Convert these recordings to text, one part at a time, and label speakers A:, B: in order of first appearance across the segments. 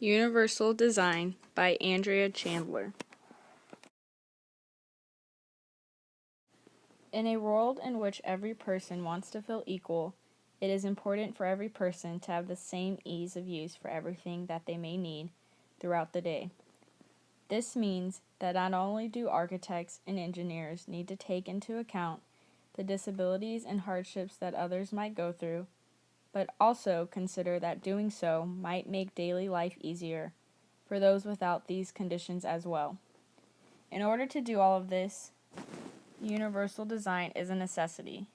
A: Universal Design by Andrea Chandler. In a world in which every person wants to feel equal, it is important for every person to have the same ease of use for everything that they may need throughout the day. This means that not only do architects and engineers need to take into account the disabilities and hardships that others might go through, but also consider that doing so might make daily life easier for those without these conditions as well. In order to do all of this, universal design is a necessity.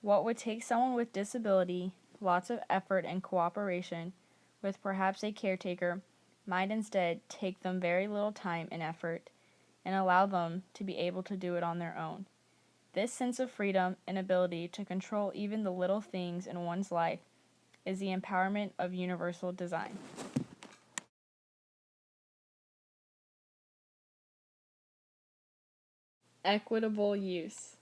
A: What would take someone with disability lots of effort and cooperation with perhaps a caretaker might instead take them very little time and effort and allow them to be able to do it on their own. This sense of freedom and ability to control even the little things in one's life is the empowerment of universal design. Equitable use.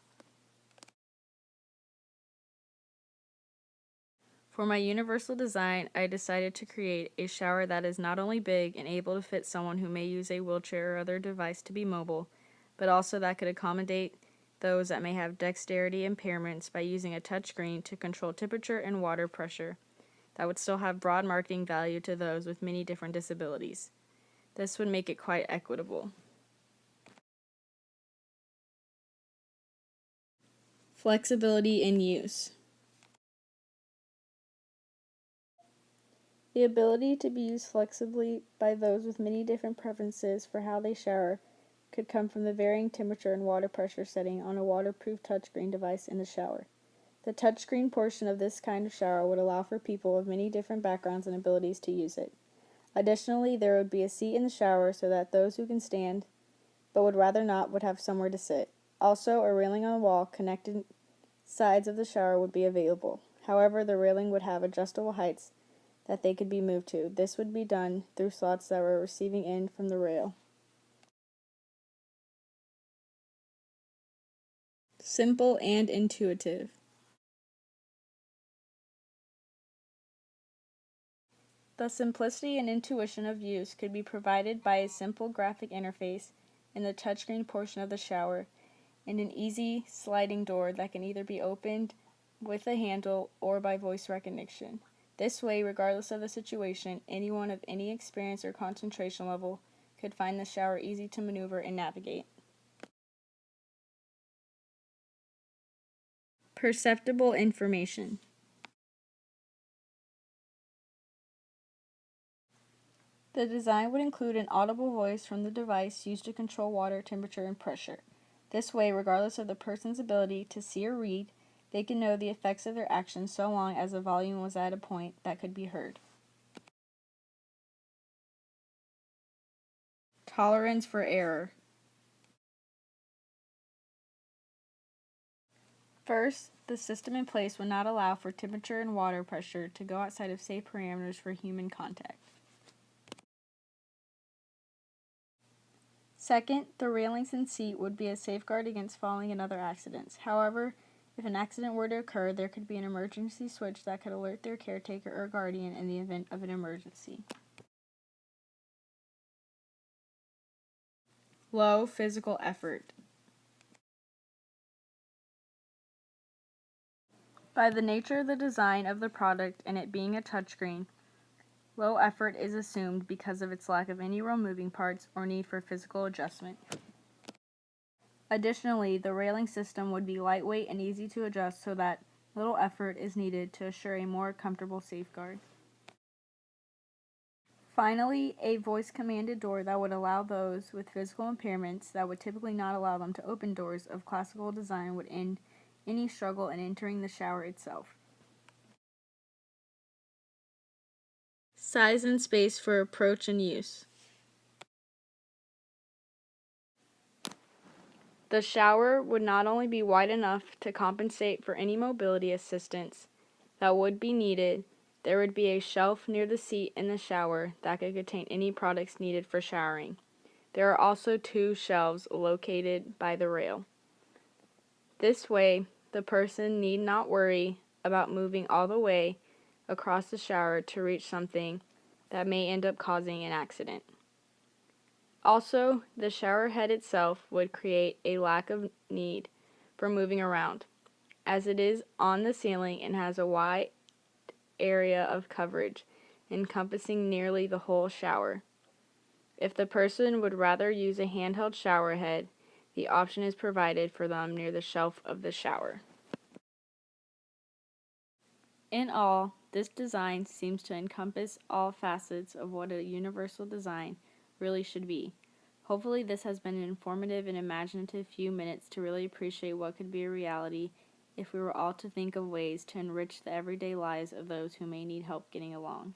A: For my universal design, I decided to create a shower that is not only big and able to fit someone who may use a wheelchair or other device to be mobile, but also that could accommodate those that may have dexterity impairments by using a touchscreen to control temperature and water pressure that would still have broad marketing value to those with many different disabilities. This would make it quite equitable. Flexibility in use. The ability to be used flexibly by those with many different preferences for how they shower could come from the varying temperature and water pressure setting on a waterproof touchscreen device in the shower. The touchscreen portion of this kind of shower would allow for people of many different backgrounds and abilities to use it. Additionally, there would be a seat in the shower so that those who can stand but would rather not would have somewhere to sit. Also, a railing on the wall connecting sides of the shower would be available. However, the railing would have adjustable heights that they could be moved to. This would be done through slots that were receiving in from the rail. Simple and intuitive. The simplicity and intuition of use could be provided by a simple graphic interface in the touchscreen portion of the shower and an easy sliding door that can either be opened with a handle or by voice recognition. This way, regardless of the situation, anyone of any experience or concentration level could find the shower easy to maneuver and navigate. Perceptible information. The design would include an audible voice from the device used to control water temperature and pressure. This way, regardless of the person's ability to see or read, they can know the effects of their actions so long as the volume was at a point that could be heard. Tolerance for error. First, the system in place would not allow for temperature and water pressure to go outside of safe parameters for human contact. Second, the railings and seat would be a safeguard against falling and other accidents. However, if an accident were to occur, there could be an emergency switch that could alert their caretaker or guardian in the event of an emergency. Low physical effort. By the nature of the design of the product and it being a touchscreen, low effort is assumed because of its lack of any real moving parts or need for physical adjustment. Additionally, the railing system would be lightweight and easy to adjust so that little effort is needed to assure a more comfortable safeguard. Finally, a voice-commanded door that would allow those with physical impairments that would typically not allow them to open doors of classical design would end any struggle in entering the shower itself. Size and space for approach and use. The shower would not only be wide enough to compensate for any mobility assistance that would be needed, there would be a shelf near the seat in the shower that could contain any products needed for showering. There are also 2 shelves located by the rail. This way, the person need not worry about moving all the way across the shower to reach something that may end up causing an accident. Also, the shower head itself would create a lack of need for moving around, as it is on the ceiling and has a wide area of coverage, encompassing nearly the whole shower. If the person would rather use a handheld shower head, the option is provided for them near the shelf of the shower. In all, this design seems to encompass all facets of what a universal design really should be. Hopefully, this has been an informative and imaginative few minutes to really appreciate what could be a reality if we were all to think of ways to enrich the everyday lives of those who may need help getting along.